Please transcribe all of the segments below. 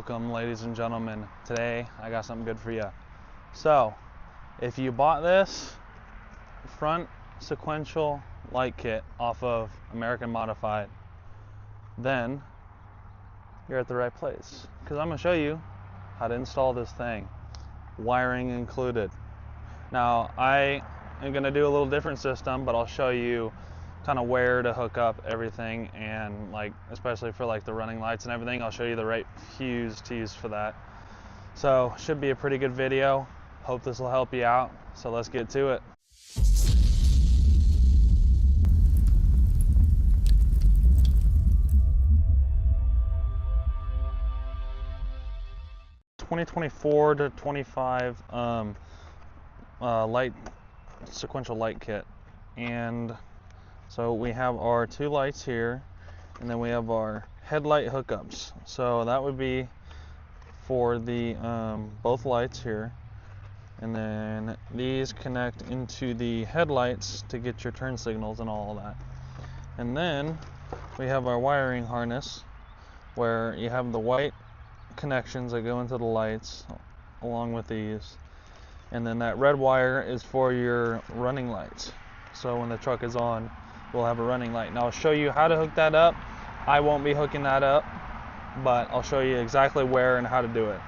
Welcome, ladies and gentlemen. Today I got something good for you. So if you bought this front sequential light kit off of American Modified, then you're at the right place, because I'm going to show you how to install this thing, wiring included. Now I am going to do a little different system, but I'll show you kind of where to hook up everything, and like especially for like the running lights and everything, I'll show you the right fuse to use for that. So should be a pretty good video. Hope this will help you out. So let's get to it. $2024 to $25 light sequential light kit, and so we have our two lights here, and then we have our headlight hookups. So that would be for the both lights here, and then these connect into the headlights to get your turn signals and all of that. And then we have our wiring harness, where you have the white connections that go into the lights along with these, and then that red wire is for your running lights. So when the truck is on, we'll have a running light. Now I'll show you how to hook that up. I won't be hooking that up, but I'll show you exactly where and how to do it.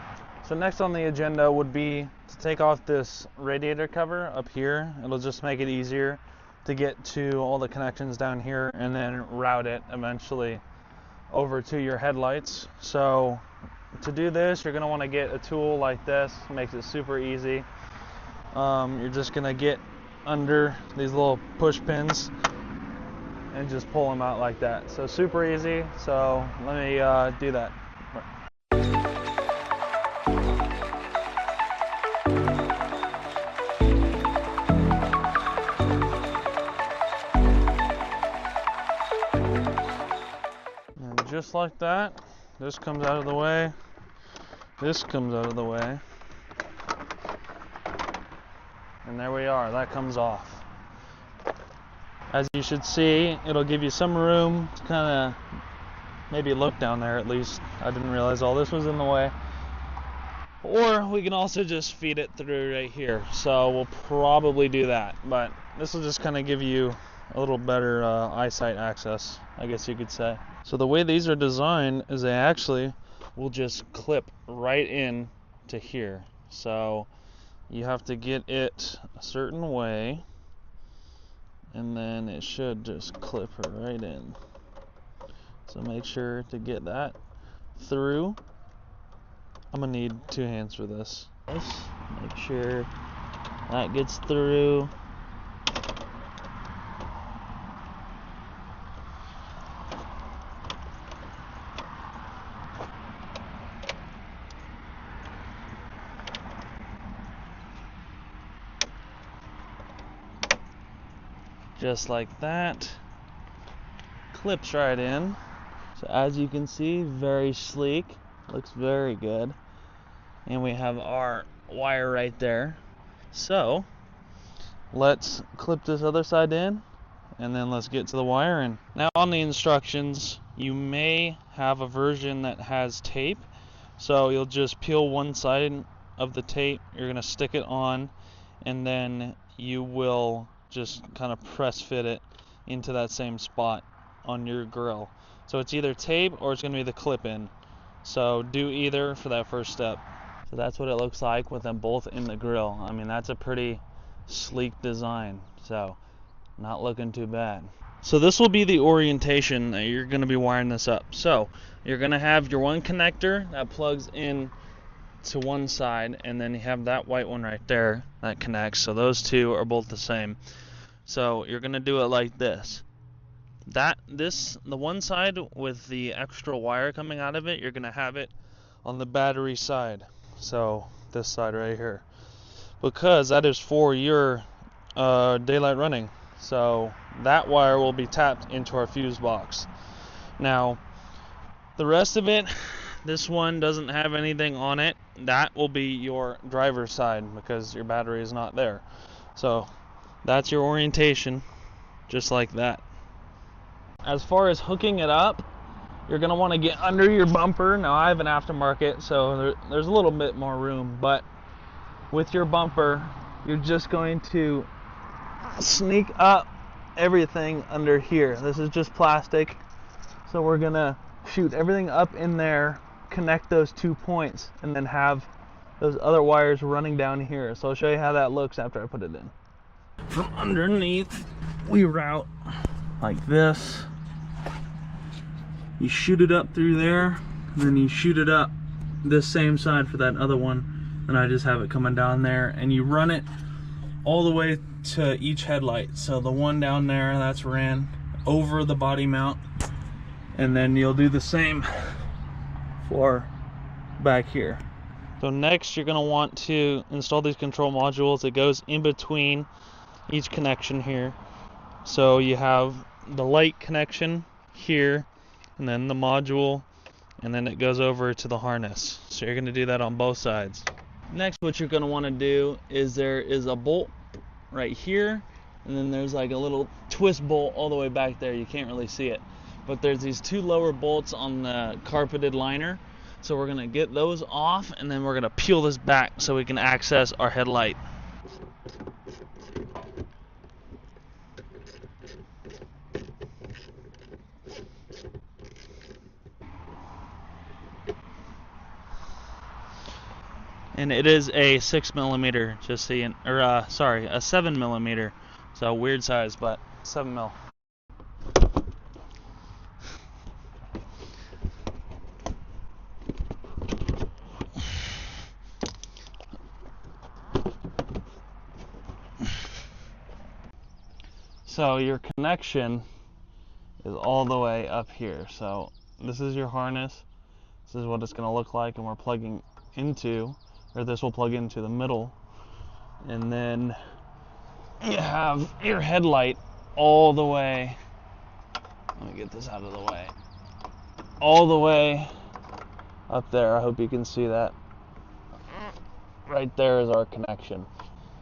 So next on the agenda would be to take off this radiator cover up here. It'll just make it easier to get to all the connections down here, and then route it eventually over to your headlights. So to do this, you're going to want to get a tool like this. It makes it super easy. You're just going to get under these little push pins and just pull them out like that. So super easy. So let me do that. And just like that, this comes out of the way. This comes out of the way. And there we are, that comes off. As you should see, it'll give you some room to kind of maybe look down there at least. I didn't realize all this was in the way. Or we can also just feed it through right here. So we'll probably do that. But this will just kind of give you a little better eyesight access, I guess you could say. So the way these are designed is they actually will just clip right in to here. So you have to get it a certain way, and then it should just clip right in. So make sure to get that through. I'm gonna need two hands for this. Make sure that gets through. Just like that, clips right in. So as you can see, very sleek, looks very good. And we have our wire right there. So let's clip this other side in, and then let's get to the wiring. Now on the instructions, you may have a version that has tape. So you'll just peel one side of the tape, you're gonna stick it on, and then you will just kind of press fit it into that same spot on your grill. So it's either tape or it's going to be the clip in. So do either for that first step. So that's what it looks like with them both in the grill. I mean, that's a pretty sleek design. So not looking too bad. So this will be the orientation that you're going to be wiring this up. So you're going to have your one connector that plugs in to one side, and then you have that white one right there that connects. So those two are both the same. So you're gonna do it like this. The one side with the extra wire coming out of it, you're gonna have it on the battery side. So this side right here, because that is for your daylight running. So that wire will be tapped into our fuse box. Now the rest of it, this one doesn't have anything on it. That will be your driver's side because your battery is not there. So that's your orientation, just like that. As far as hooking it up, you're going to want to get under your bumper. Now I have an aftermarket, so there's a little bit more room, but with your bumper, you're just going to sneak up everything under here. This is just plastic, so we're going to shoot everything up in there, connect those 2 points, and then have those other wires running down here. So I'll show you how that looks after I put it in. From underneath, we route like this. You shoot it up through there, and then you shoot it up this same side for that other one, and I just have it coming down there, and you run it all the way to each headlight. So the one down there, that's ran over the body mount, and then you'll do the same for back here. So next you're going to want to install these control modules. It goes in between each connection here. So you have the light connection here, and then the module, and then it goes over to the harness. So you're going to do that on both sides. Next, what you're going to want to do is there is a bolt right here, and then there's like a little twist bolt all the way back there. You can't really see it, but there's these 2 lower bolts on the carpeted liner. So we're going to get those off, and then we're going to peel this back so we can access our headlight. And it is a 6mm, just so you, or sorry, a 7mm. So weird size, but 7mm. So your connection is all the way up here. So this is your harness. This is what it's going to look like, and we're plugging into, or this will plug into the middle, and then you have your headlight all the way, let me get this out of the way, all the way up there. I hope you can see that. Right there is our connection.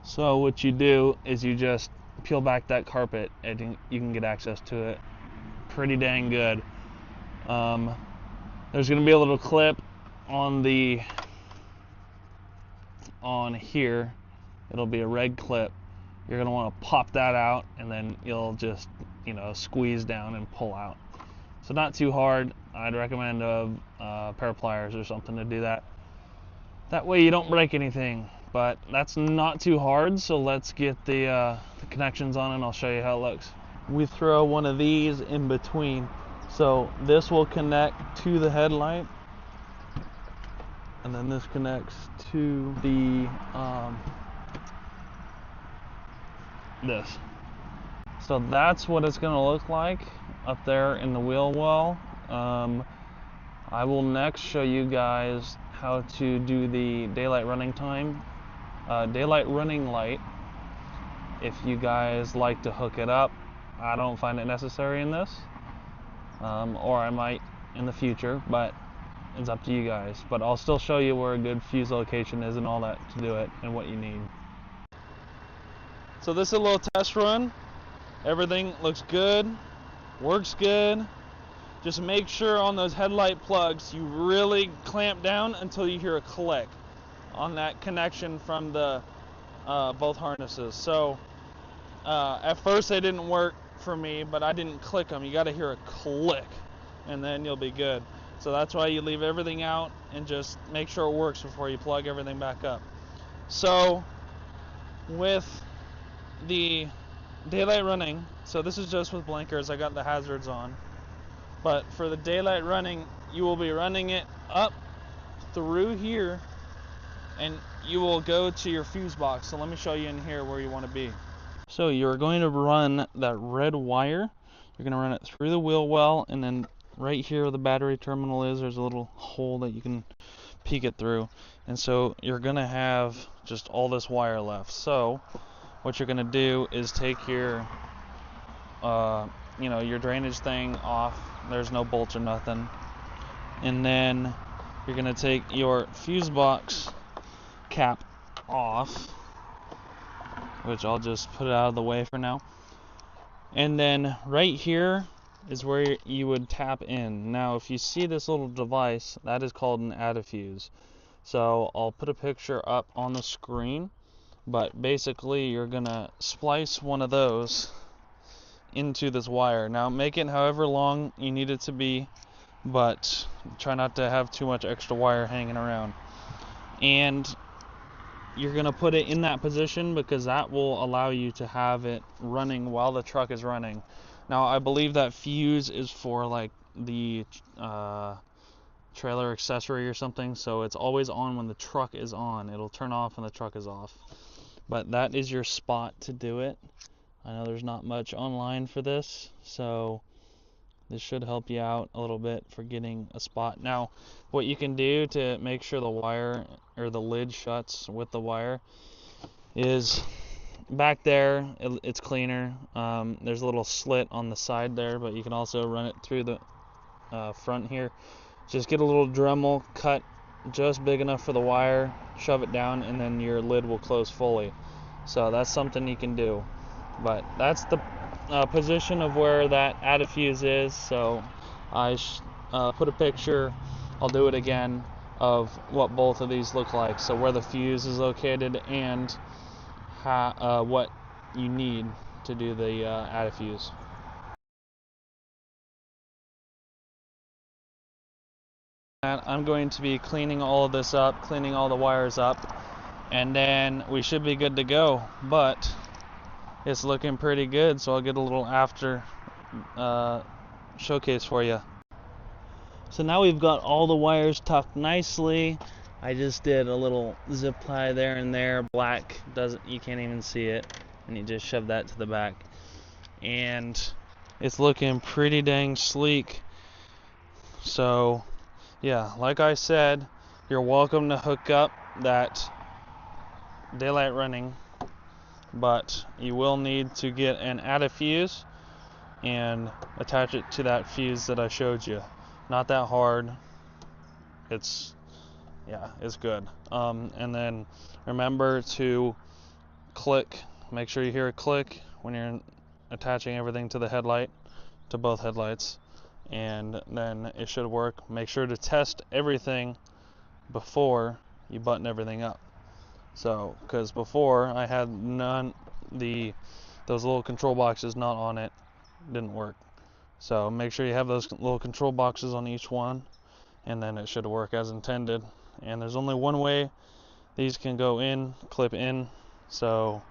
So what you do is you just peel back that carpet, and you can get access to it pretty dang good. There's going to be a little clip on here. It'll be a red clip. You're going to want to pop that out, and then you'll just, squeeze down and pull out. So not too hard. I'd recommend a pair of pliers or something to do that. That way you don't break anything. But that's not too hard, so let's get the connections on, and I'll show you how it looks. We throw one of these in between. So this will connect to the headlight, and then this connects to the this. So that's what it's going to look like up there in the wheel well. I will next show you guys how to do the daylight running time, daylight running light. If you guys like to hook it up, I don't find it necessary in this, or I might in the future, but it's up to you guys. But I'll still show you where a good fuse location is and all that to do it, and what you need. So this is a little test run. Everything looks good, works good. Just make sure on those headlight plugs you really clamp down until you hear a click on that connection from the both harnesses. So at first they didn't work for me, but I didn't click them. You got to hear a click, and then you'll be good. So that's why you leave everything out and just make sure it works before you plug everything back up. So with the daylight running, so this is just with blinkers, I got the hazards on, but for the daylight running, you will be running it up through here, and you will go to your fuse box. So let me show you in here where you want to be. So you're going to run that red wire, you're going to run it through the wheel well, and then right here where the battery terminal is, there's a little hole that you can peek it through. And so you're going to have just all this wire left. So what you're going to do is take your your drainage thing off. There's no bolts or nothing. And then you're going to take your fuse box cap off, which I'll just put it out of the way for now. And then right here is where you would tap in. Now, if you see this little device, that is called an antifuse. So I'll put a picture up on the screen, but basically you're gonna splice one of those into this wire. Now, make it however long you need it to be, but try not to have too much extra wire hanging around. And you're going to put it in that position because that will allow you to have it running while the truck is running. Now, I believe that fuse is for like the trailer accessory or something, so it's always on when the truck is on. It'll turn off when the truck is off. But that is your spot to do it. I know there's not much online for this, so this should help you out a little bit for getting a spot. Now, what you can do to make sure the wire or the lid shuts with the wire is back there, it's cleaner. There's a little slit on the side there, but you can also run it through the front here. Just get a little Dremel cut just big enough for the wire, shove it down, and then your lid will close fully. So that's something you can do. But that's the position of where that antifuse is. So I put a picture, I'll do it again, of what both of these look like. So where the fuse is located and what you need to do the antifuse. I'm going to be cleaning all of this up, cleaning all the wires up, and then we should be good to go. But it's looking pretty good, so I'll get a little after showcase for you. So now we've got all the wires tucked nicely. I just did a little zip tie there and there. Black you can't even see it, and you just shove that to the back, and it's looking pretty dang sleek. So yeah, like I said, you're welcome to hook up that daylight running, but you will need to get an antifuse and attach it to that fuse that I showed you. Not that hard. It's good. And then remember to click. Make sure you hear a click when you're attaching everything to the headlight, to both headlights, and then it should work. Make sure to test everything before you button everything up. So, because before I had those little control boxes not on it, didn't work. So make sure you have those little control boxes on each one, and then it should work as intended. And there's only one way these can go in, clip in, so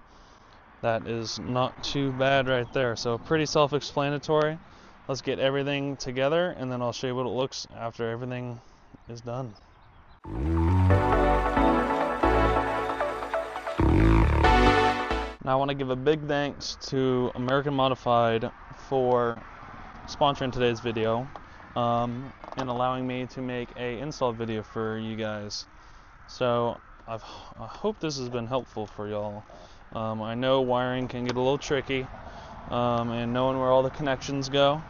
that is not too bad right there. So pretty self-explanatory. Let's get everything together, and then I'll show you what it looks after everything is done. Now I want to give a big thanks to American Modified for sponsoring today's video and allowing me to make a install video for you guys. So I hope this has been helpful for y'all. I know wiring can get a little tricky and knowing where all the connections go,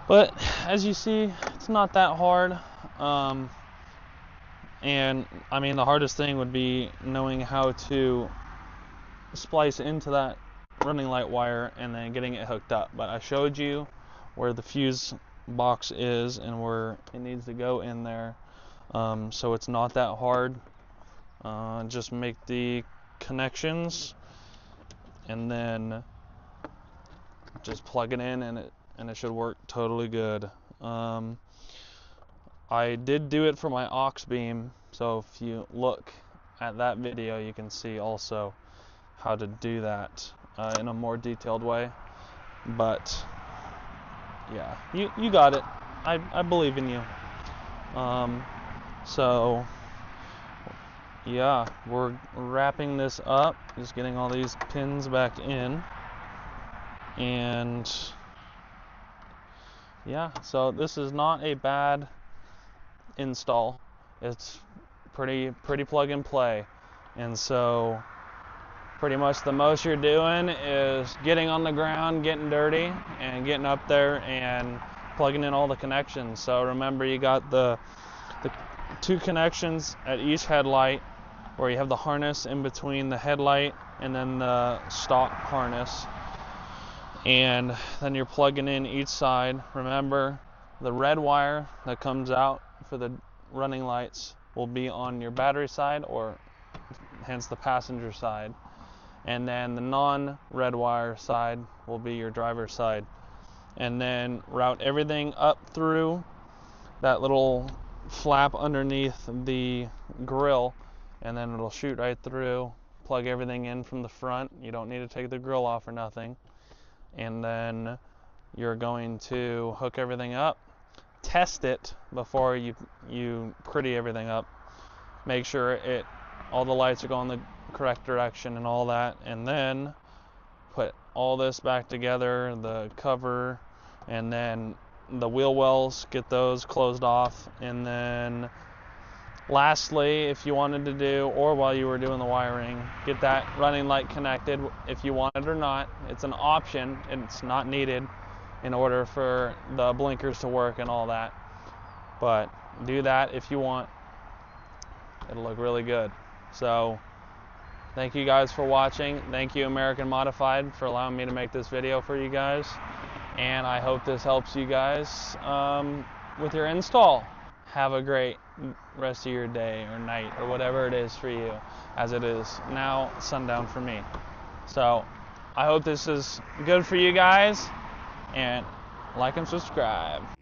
but as you see, it's not that hard. And I mean, the hardest thing would be knowing how to splice into that running light wire and then getting it hooked up. But I showed you where the fuse box is and where it needs to go in there, so it's not that hard. Just make the connections and then just plug it in, and it should work totally good. I did do it for my aux beam, so if you look at that video you can see also how to do that in a more detailed way. But yeah, you got it. I believe in you. So yeah, we're wrapping this up, just getting all these pins back in, and yeah, so this is not a bad install. It's pretty plug and play, and so pretty much the most you're doing is getting on the ground, getting dirty, and getting up there and plugging in all the connections. So remember, you got the two connections at each headlight, where you have the harness in between the headlight and then the stock harness. And then you're plugging in each side. Remember, the red wire that comes out for the running lights will be on your battery side, or hence the passenger side. And then the non-red wire side will be your driver's side. And then route everything up through that little flap underneath the grill, and then it'll shoot right through. Plug everything in from the front. You don't need to take the grill off or nothing. And then you're going to hook everything up. Test it before you pretty everything up. Make sure all the lights are going the correct direction and all that, and then put all this back together, the cover, and then the wheel wells, get those closed off. And then lastly, if you wanted to do, or while you were doing the wiring, get that running light connected if you want it or not. It's an option, it's not needed in order for the blinkers to work and all that, but do that if you want. It'll look really good. So thank you guys for watching. Thank you, American Modified, for allowing me to make this video for you guys. And I hope this helps you guys with your install. Have a great rest of your day or night or whatever it is for you, as it is now sundown for me. So I hope this is good for you guys, and like and subscribe.